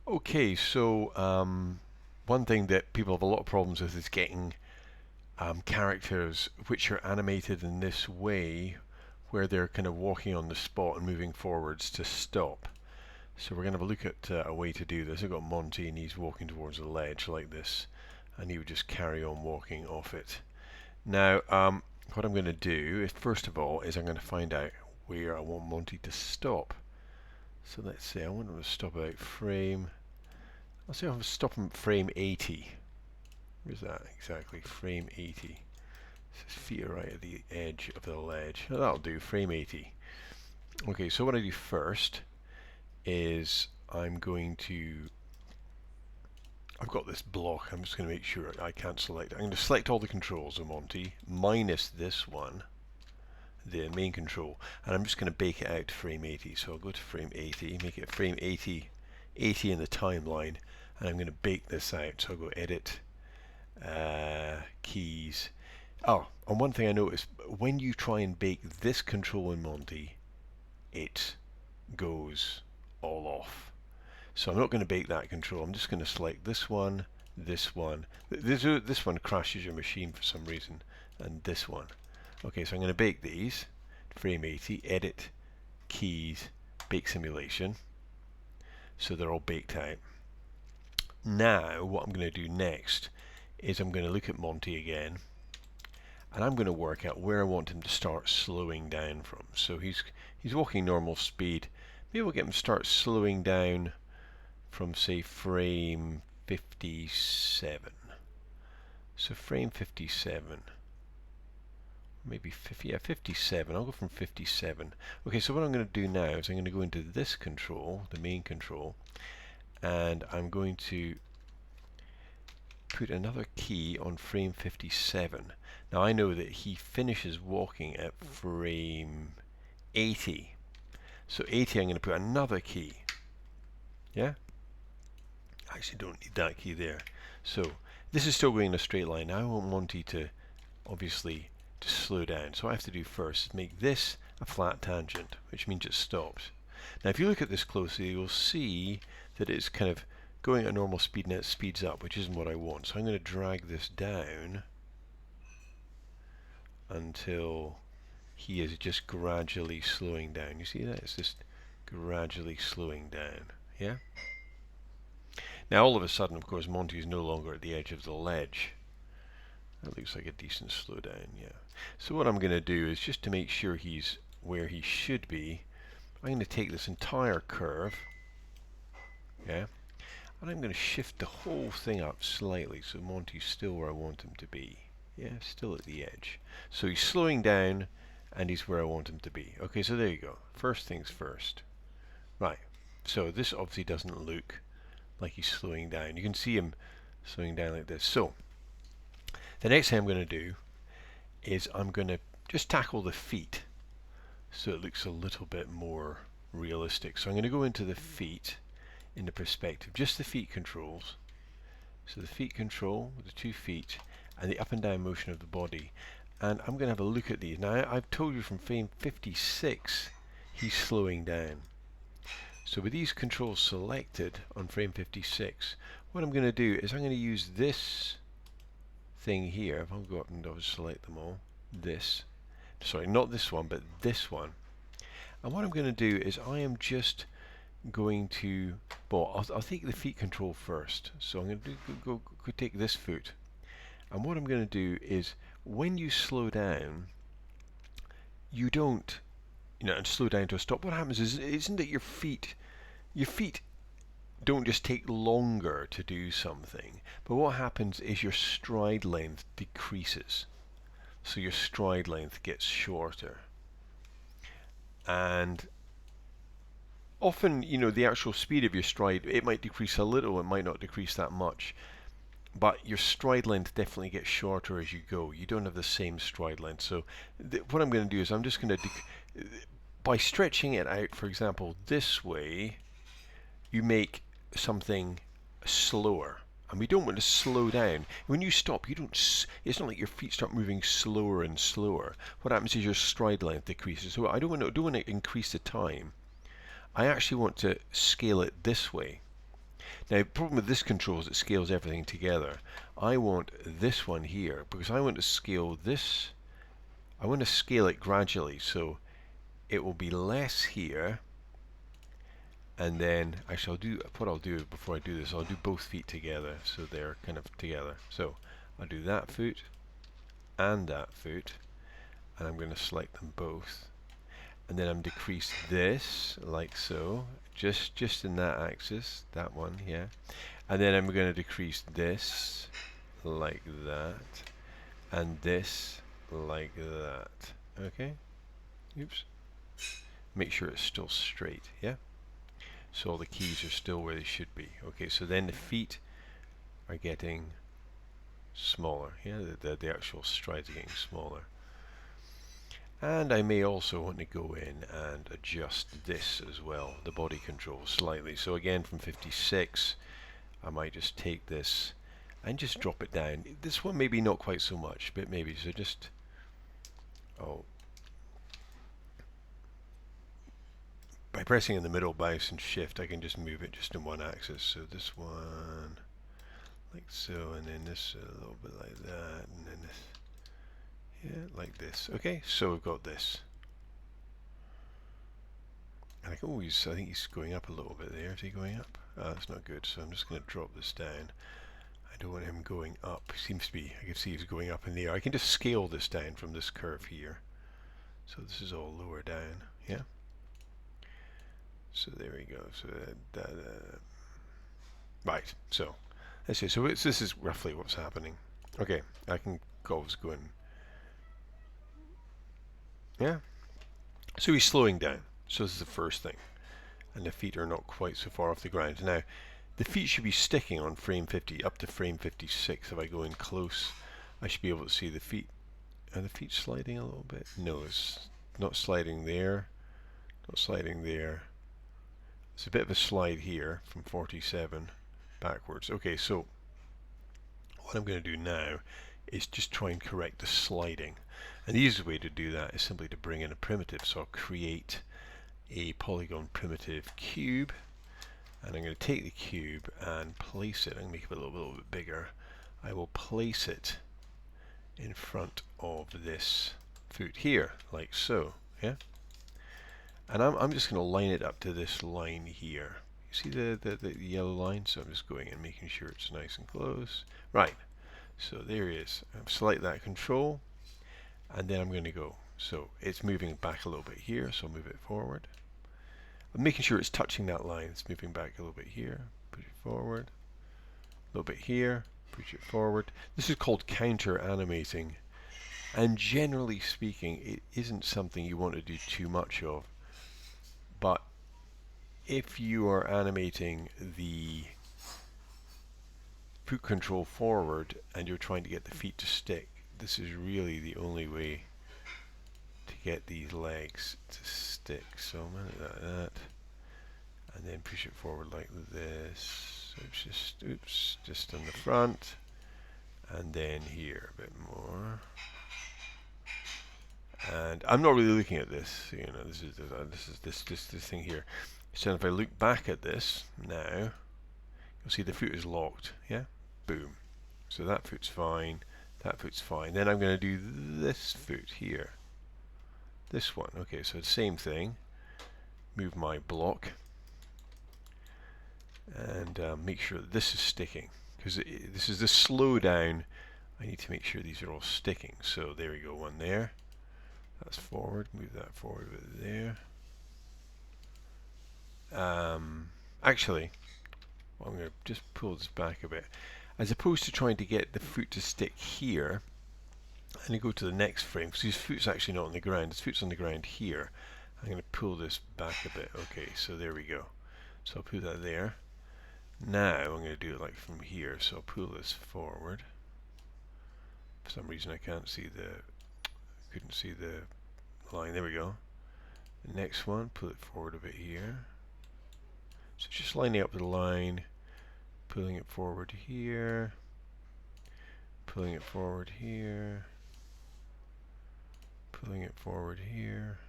Okay, so one thing that people have a lot of problems with is getting characters which are animated in this way, where they're kind of walking on the spot and moving forwards to stop. So we're going to have a look at a way to do this. I've got Monty and he's walking towards a ledge like this, and he would just carry on walking off it. Now, what I'm going to do is, first of all, is I'm going to find out where I want Monty to stop. So let's say I want him to stop about frame. I'll say I'll stop him at frame 80. Where's that exactly? Frame 80. His feet are right at the edge of the ledge. Oh, that'll do, frame 80. Okay, so what I do first is I'm going to... I've got this block, I'm just going to make sure I can't select it. I'm going to select all the controls of Monty, minus this one, the main control, and I'm just going to bake it out to frame 80. So I'll go to frame 80, make it frame 80, 80 in the timeline, and I'm going to bake this out. So I'll go Edit, Keys. Oh, and one thing I noticed, when you try and bake this control in Monty, it goes all off. So I'm not going to bake that control. I'm just going to select this one, this one. This one crashes your machine for some reason, and this one. Okay, so I'm going to bake these. Frame 80, Edit, Keys, Bake Simulation. So they're all baked out. Now, what I'm going to do next is I'm going to look at Monty again, and I'm going to work out where I want him to start slowing down from. So he's walking normal speed. Maybe we'll get him to start slowing down from, say, frame 57. So frame 57, maybe 50, yeah, 57. I'll go from 57. Okay, so what I'm going to do now is I'm going to go into this control, the main control, and I'm going to put another key on frame 57. Now I know that he finishes walking at frame 80. So 80, I'm going to put another key. Yeah? I actually don't need that key there. So this is still going in a straight line. Now I want Monty to, obviously, to slow down. So what I have to do first is make this a flat tangent, which means it stops. Now if you look at this closely, you'll see that it's kind of going at normal speed and it speeds up, which isn't what I want. So I'm going to drag this down until he is just gradually slowing down. You see that? It's just gradually slowing down. Yeah? Now all of a sudden, of course, Monty is no longer at the edge of the ledge. That looks like a decent slowdown, yeah. So what I'm going to do is, just to make sure he's where he should be, I'm going to take this entire curve, yeah, and I'm going to shift the whole thing up slightly so Monty's still where I want him to be. Yeah, still at the edge. So he's slowing down and he's where I want him to be. Okay, so there you go. First things first. Right, so this obviously doesn't look like he's slowing down. You can see him slowing down like this. So the next thing I'm going to do is I'm going to just tackle the feet so it looks a little bit more realistic. So I'm going to go into the feet in the perspective, just the feet controls. So the feet control with the 2 feet and the up and down motion of the body. And I'm going to have a look at these. Now I've told you from frame 56 he's slowing down. So with these controls selected on frame 56, what I'm going to do is I'm going to use this thing here. If I'll go up and select them all, this, sorry, not this one, but this one. And what I'm going to do is I am just going to, well, I'll take the feet control first. So I'm going to go take this foot. And what I'm going to do is, when you slow down, you don't, and slow down to a stop. What happens is, isn't it your feet don't just take longer to do something, but what happens is your stride length decreases. So your stride length gets shorter. And often, the actual speed of your stride, it might decrease a little, it might not decrease that much. But your stride length definitely gets shorter as you go. You don't have the same stride length. So what I'm going to do is I'm just going to, by stretching it out, for example, this way, you make something slower. And we don't want to slow down. When you stop, you don't. It's not like your feet start moving slower and slower. What happens is your stride length decreases. So I don't want to increase the time. I actually want to scale it this way. Now, the problem with this control is it scales everything together. I want this one here because I want to scale this. I want to scale it gradually, so it will be less here. And then actually, I'll do before I do this. I'll do both feet together, so they're kind of together. So I'll do that foot and that foot, and I'm going to select them both. And then I'm decrease this like so, just in that axis, that one, yeah. And then I'm going to decrease this like that, and this like that. Okay. Oops. Make sure it's still straight, yeah. So all the keys are still where they should be. Okay, so then the feet are getting smaller. Yeah, the actual strides are getting smaller. And I may also want to go in and adjust this as well, the body control slightly. So again, from 56, I might just take this and just drop it down. This one maybe not quite so much, but maybe. So just, by pressing in the middle mouse and shift, I can just move it just in one axis. So this one, like so, and then this a little bit like that, and then this, yeah, like this. Okay, so we've got this. And I think he's going up a little bit there. Is he going up? That's not good, so I'm just going to drop this down. I don't want him going up. Seems to be, I can see he's going up in the air. I can just scale this down from this curve here. So this is all lower down, yeah? So there we go. So right, so let's see. So this is roughly what's happening. Okay, I can always go in. Yeah? So he's slowing down. So this is the first thing. And the feet are not quite so far off the ground. Now, the feet should be sticking on frame 50 up to frame 56. If I go in close, I should be able to see the feet. Are the feet sliding a little bit? No, it's not sliding there. Not sliding there. It's a bit of a slide here from 47 backwards. Okay, so what I'm going to do now is just try and correct the sliding. And the easiest way to do that is simply to bring in a primitive. So I'll create a polygon primitive cube, and I'm going to take the cube and place it. I'm going to make it a little bit bigger. I will place it in front of this foot here, like so, yeah. And I'm just going to line it up to this line here. You see the yellow line? So I'm just going and making sure it's nice and close. Right, so there it is. Select that control, and then I'm going to go. So it's moving back a little bit here, so I'll move it forward. I'm making sure it's touching that line. It's moving back a little bit here, push it forward, a little bit here, push it forward. This is called counter animating, and generally speaking, it isn't something you want to do too much of. But if you are animating the foot control forward and you're trying to get the feet to stick, this is really the only way to get these legs to stick. So I'm going to do that, and then push it forward like this. So it's just, just on the front, and then here a bit more. And I'm not really looking at this, you know. This is this thing here. So if I look back at this now, you'll see the foot is locked. Yeah, boom. So that foot's fine. That foot's fine. Then I'm going to do this foot here. This one. Okay, so the same thing. Move my block and make sure that this is sticking, because this is the slow down. I need to make sure these are all sticking. So there we go. One there. That's forward. Move that forward a bit there. Actually, well, I'm going to just pull this back a bit. As opposed to trying to get the foot to stick here, I'm going to go to the next frame, because his foot's actually not on the ground. His foot's on the ground here. I'm going to pull this back a bit. Okay, so there we go. So I'll put that there. Now I'm going to do it like from here. So I'll pull this forward. For some reason I couldn't see the line. There we go. The next one, pull it forward a bit here. So just lining up the line, pulling it forward here, pulling it forward here, pulling it forward here,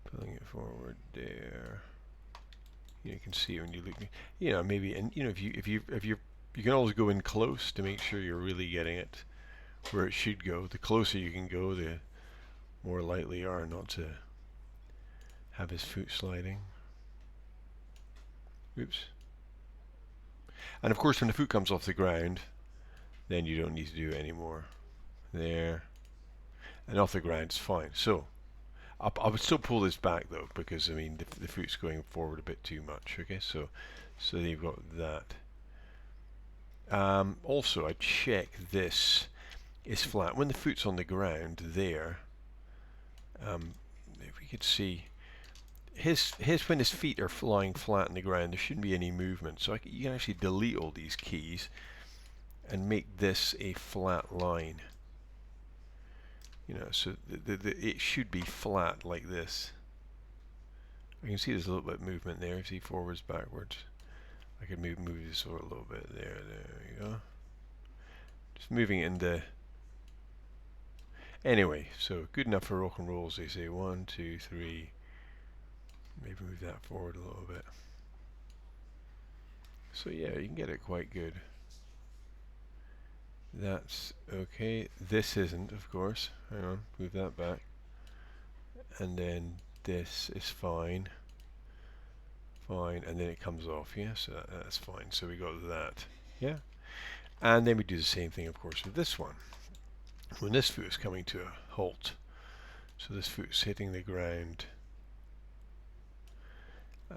pulling it forward there. You can see when you look, maybe, and you can always go in close to make sure you're really getting it where it should go. The closer you can go, the more likely you are not to have his foot sliding. Oops. And of course when the foot comes off the ground, then you don't need to do it anymore. There. And off the ground, it's fine. So, I would still pull this back though, because I mean the foot's going forward a bit too much. Okay, so you've got that. Also, I check this is flat. When the foot's on the ground there, if we could see his when his feet are lying flat on the ground, there shouldn't be any movement. So you can actually delete all these keys and make this a flat line. So it should be flat like this. I can see there's a little bit of movement there. See, forwards, backwards. I could move this over a little bit there. There we go. Just moving it into. Anyway, so good enough for rock and roll, as they say. 1, 2, 3. Maybe move that forward a little bit. So yeah, you can get it quite good. That's okay. This isn't, of course. Hang on, move that back. And then this is fine. Fine, and then it comes off, yeah? So that's fine. So we got that, yeah? And then we do the same thing, of course, with this one. When this foot is coming to a halt, so this foot's hitting the ground,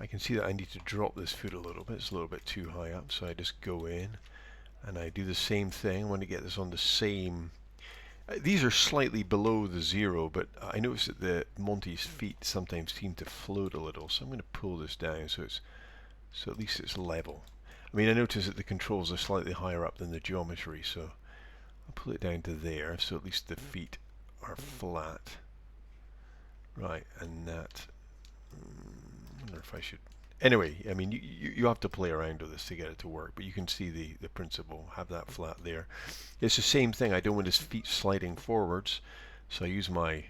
I can see that I need to drop this foot a little bit. It's a little bit too high up, so I just go in and I do the same thing. I want to get this on the same. These are slightly below the zero, but I notice that the Monty's feet sometimes seem to float a little, so I'm going to pull this down so at least it's level. I mean, I notice that the controls are slightly higher up than the geometry, so I'll pull it down to there, so at least the feet are flat. Right, and that. I wonder if I should. Anyway, I mean, you have to play around with this to get it to work, but you can see the principle. Have that flat there. It's the same thing. I don't want his feet sliding forwards, so I use my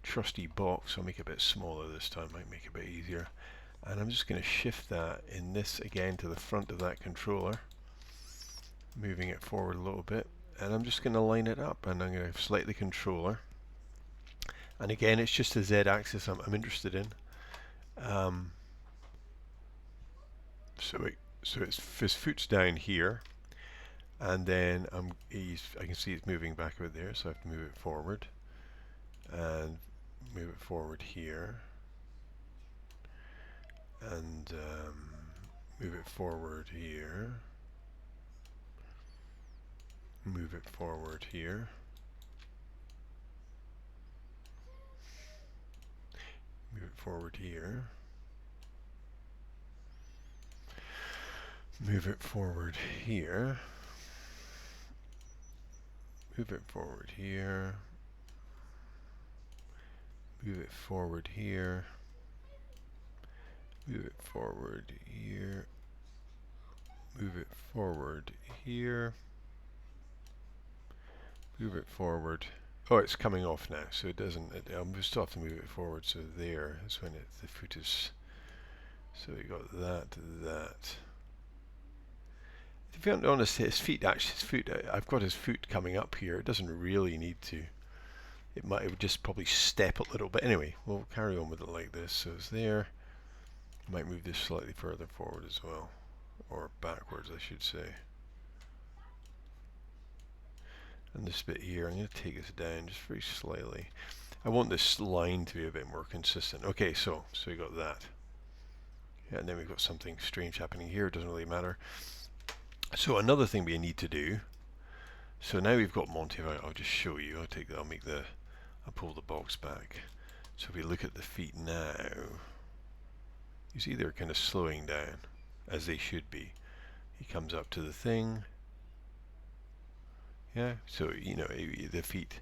trusty box. I'll make it a bit smaller this time, might make it a bit easier. And I'm just going to shift that in this again to the front of that controller, moving it forward a little bit, and I'm just going to line it up, and I'm going to select the controller. And again, it's just the Z-axis I'm interested in. So it's his foot's down here, and then I can see it's moving back out there, so I have to move it forward and move it forward here, and move it forward here, move it forward here, move it forward here, move it forward here, move it forward here, move it forward here, move it forward here, move it forward here, move it forward. Oh, it's coming off now, so it doesn't. I still have to move it forward. So there, that's when the foot is. So we got that. If you're honest, his feet. I've got his foot coming up here. It doesn't really need to. It would just probably step a little bit. Anyway, we'll carry on with it like this. So it's there. Might move this slightly further forward as well, or backwards, I should say. And this bit here, I'm going to take this down just very slightly. I want this line to be a bit more consistent. Okay, so we got that. Yeah, and then we've got something strange happening here. It doesn't really matter. So another thing we need to do. So now we've got Monty. I'll just show you. I'll pull the box back. So if we look at the feet now, you see they're kind of slowing down, as they should be. He comes up to the thing. Yeah, so the feet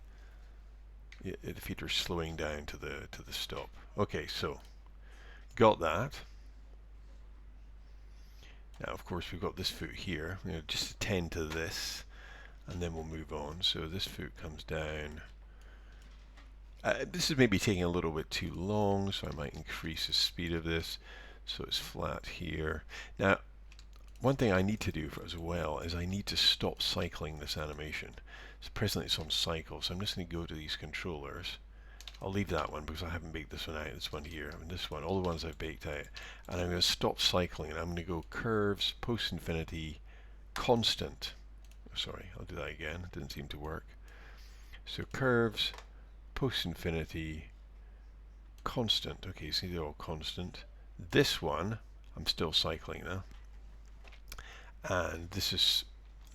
are slowing down to the stop. Okay, so got that. Now, of course, we've got this foot here. Just attend to this, and then we'll move on. So this foot comes down. This is maybe taking a little bit too long, so I might increase the speed of this. So it's flat here. Now, one thing I need to do as well is I need to stop cycling this animation. So presently it's on cycle, so I'm just going to go to these controllers. I'll leave that one because I haven't baked this one out. This one here, and this one, all the ones I've baked out. And I'm going to stop cycling, and I'm going to go curves, post infinity, constant. Sorry, I'll do that again. It didn't seem to work. So curves, post infinity, constant. Okay, see they're all constant. This one, I'm still cycling now. And this is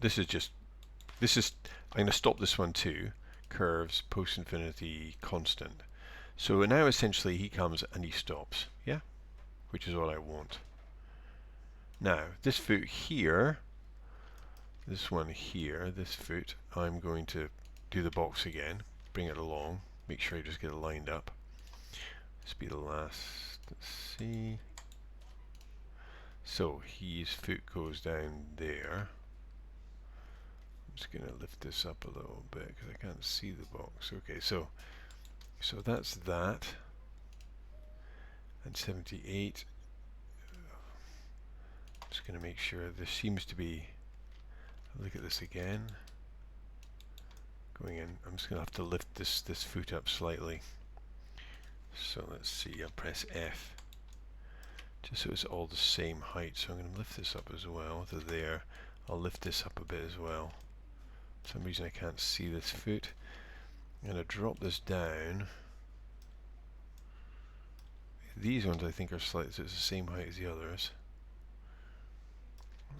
I'm going to stop this one too. Curves, post infinity, constant. So now essentially he comes and he stops, yeah, which is what I want. Now this foot here, this one here, this foot, I'm going to do the box again, bring it along, make sure I just get it lined up. This be the last. Let's see. So his foot goes down there. I'm just going to lift this up a little bit because I can't see the box. Okay, so that's that. And 78. I'm just going to make sure there seems to be. Look at this again. Going in. I'm just going to have to lift this foot up slightly. So let's see. I'll press F. Just so it's all the same height. So I'm going to lift this up as well to there. I'll lift this up a bit as well. For some reason I can't see this foot. I'm going to drop this down. These ones I think are slightly, so it's the same height as the others.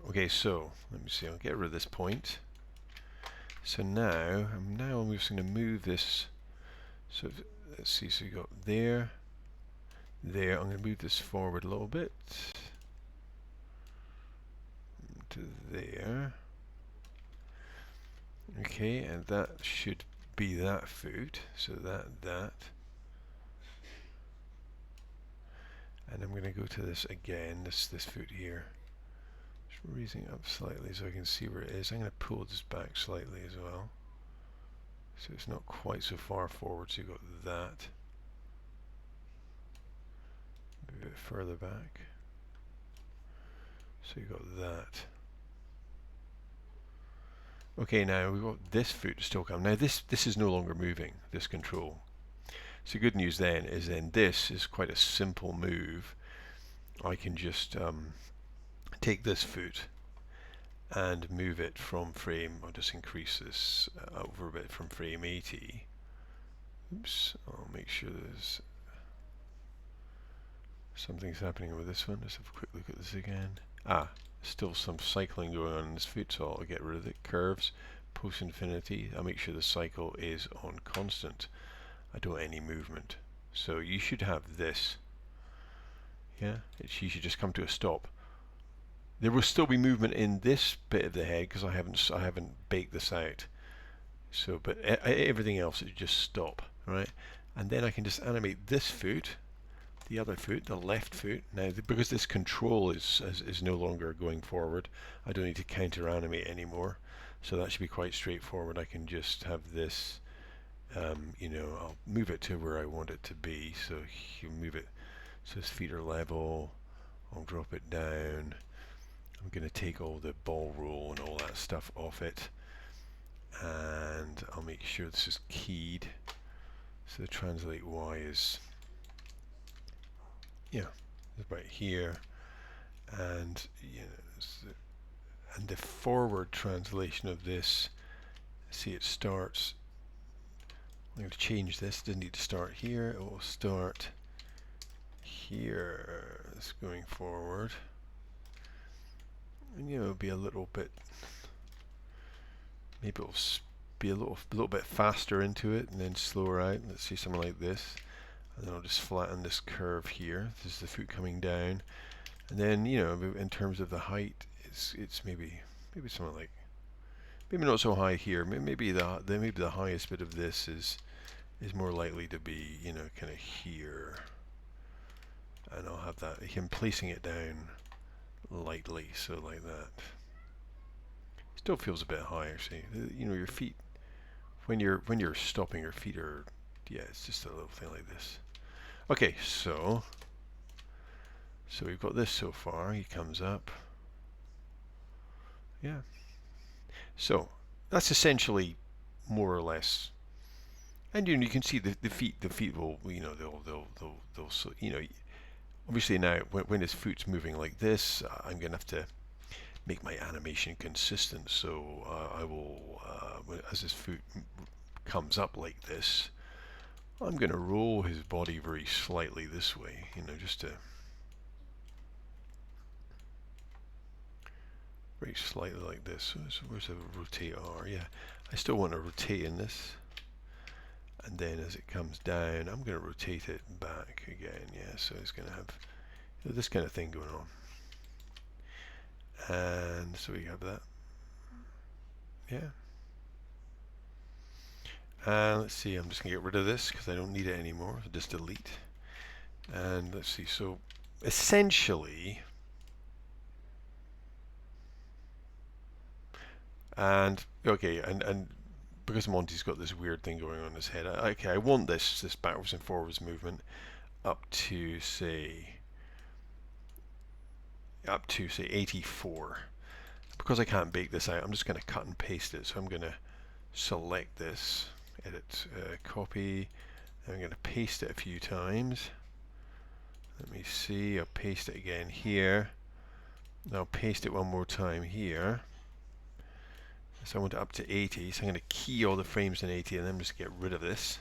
Okay, so let me see. I'll get rid of this point. So now I'm just going to move this. So let's see. So you got there. There. I'm going to move this forward a little bit to there. Okay, and that should be that foot. So that. And I'm going to go to this again, this foot here. Just raising it up slightly so I can see where it is. I'm going to pull this back slightly as well. So it's not quite so far forward, so you've got that. Move it further back. So you've got that. Okay, now we've got this foot still come. Now this is no longer moving, this control. So good news then is this is quite a simple move. I can just take this foot and move it from frame. I'll just increase this over a bit from frame 80. Oops, I'll make sure there's something's happening with this one. Let's have a quick look at this again. Still some cycling going on in this foot, so I'll get rid of it. Curves, post infinity. I'll make sure the cycle is on constant. I don't want any movement. So you should have this. Yeah, you should just come to a stop. There will still be movement in this bit of the head because I haven't baked this out. So, but everything else is just stop, right? And then I can just animate this foot, the other foot, the left foot. Now, because this control is no longer going forward, I don't need to counter animate anymore. So that should be quite straightforward. I can just have this. I'll move it to where I want it to be. So you move it so his feet are level. I'll drop it down. I'm going to take all the ball roll and all that stuff off it, and I'll make sure this is keyed. So the translate Y is about here, and and the forward translation of this. See, it starts. I'm going to change this. It doesn't need to start here. It will start here. It's going forward. And it'll be a little bit, maybe it'll be a little bit faster into it and then slower out. Let's see something like this, and then I'll just flatten this curve here. This is the foot coming down, and then in terms of the height, it's maybe something like, maybe not so high here. Maybe the highest bit of this is more likely to be kind of here, and I'll have that him placing it down lightly, so like that. Still feels a bit high actually. Your feet, when you're stopping, your feet are, it's just a little thing like this. Okay, so So we've got this so far. He comes up. Yeah. So that's essentially more or less. And you can see the feet. The feet will, they'll obviously now when his foot's moving like this, I'm gonna have to make my animation consistent. So I will, as his foot comes up like this, I'm gonna roll his body very slightly this way, just to very slightly like this. So where's the rotate R? Yeah, I still want to rotate in this. And then as it comes down, I'm going to rotate it back again. Yeah, so it's going to have this kind of thing going on. And so we have that. Yeah. And let's see, I'm just going to get rid of this because I don't need it anymore. So just delete. And let's see, so essentially, and okay, and because Monty's got this weird thing going on in his head, okay, I want this backwards and forwards movement up to say 84. Because I can't bake this out, I'm just going to cut and paste it. So I'm going to select this, edit, copy. I'm going to paste it a few times. Let me see, I'll paste it again here. Now I'll paste it one more time here. So I want it up to 80, so I'm going to key all the frames in 80 and then just get rid of this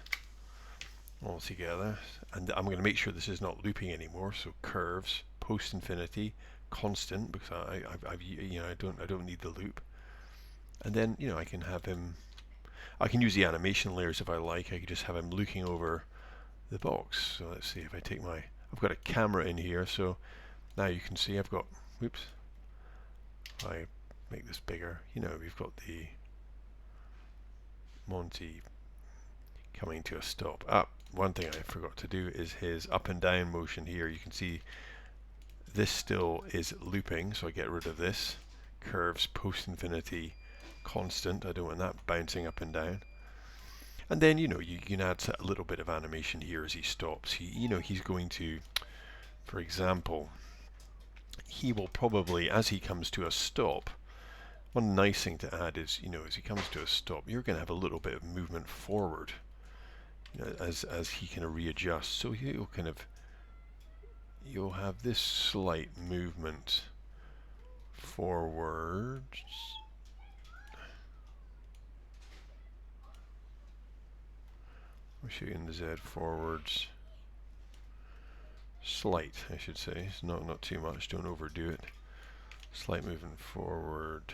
altogether. And I'm going to make sure this is not looping anymore, so curves, post infinity, constant, because I don't need the loop. And then I can have him, I can use the animation layers if I like. I could just have him looking over the box. So let's see if I take I've got a camera in here, so now you can see I've got, whoops, I make this bigger. We've got the Monty coming to a stop. One thing I forgot to do is his up and down motion here. You can see this still is looping, so I get rid of this. Curves, post infinity, constant. I don't want that bouncing up and down. And then you can add a little bit of animation here as he stops. He's going to, for example, he will probably, as he comes to a stop, one nice thing to add is, as he comes to a stop, you're going to have a little bit of movement forward, as he kind of readjusts. So you'll have this slight movement forwards. We're shooting the Z forwards. Slight, I should say. It's not too much. Don't overdo it. Slight movement forward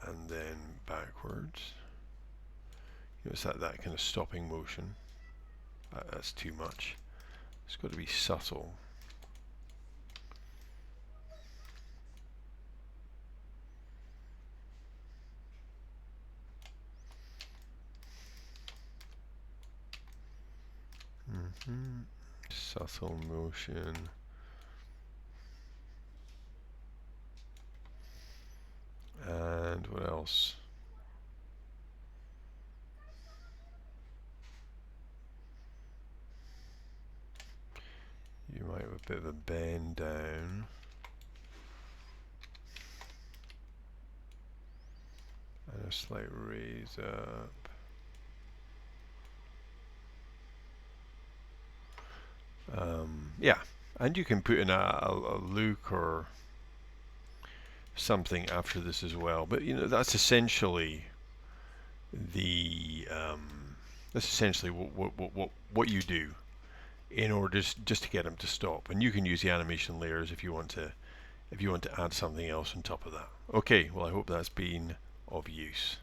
and then backwards. It's that kind of stopping motion. That's too much. It's got to be subtle. Subtle motion. And what else? You might have a bit of a bend down. And a slight raise up. Yeah, and you can put in a look or something after this as well. But that's essentially the what you do in order just to get them to stop. And you can use the animation layers if you want to add something else on top of that. Okay, well I hope that's been of use.